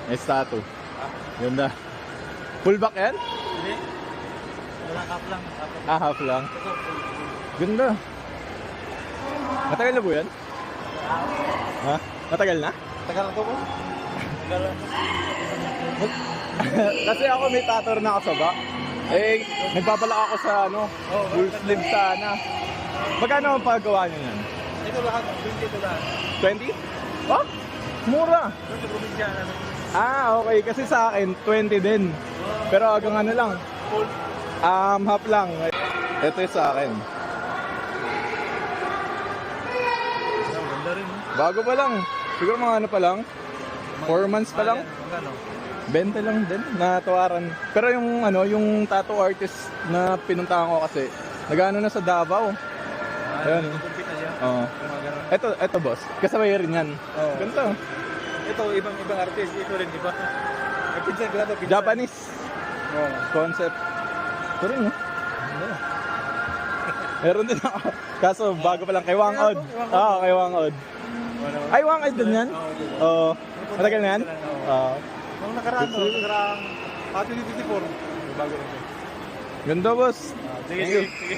Nice tattoo. Ganda. Full back yan? Hindi. Walang half lang. Ah, half lang. Ito, full. Ganda. Matagal na po yan? Ha? Matagal na? Tagal na to po? Tagal na. Kasi ako may tattoo na ako sa back. Eh, nagbabalak ako sa full sleeve sana. Magkano ang paggawa niyo yan? Ito lahat, 20 ito lahat. 20? Oh, mura. Ito sa probinsya na. Ah, okay. Kasi sa akin, 20 din. Pero hanggang ano lang, Full. half lang. Ito yung sa akin. Ang ganda rin. Bago pa lang. Siguro mga ano pa lang. 4 months pa lang. Magkano? 20 lang din na tawaran. Pero yung yung tattoo artist na pinuntahan ko kasi, nag-ano na sa Davao. Ayun. Kumpit na siya. Oo. Gumagano. Ito boss. Kasabay rin yan. Oo. Ganito. Ito, ibang artist. Ito rin, iba. May pinsan ka na, pinsan. Japanese Oo. concept. Ito rin Meron din ako. Kaso bago pa lang kay Wang Od. Oo, kay Wang Od. Ay, Wang Od din yan? Oo. Matagal na yan? Oo. Nung nakaraan, nakarang 2024. Bago rin. Ganda boss. Sige, Thank you. sige.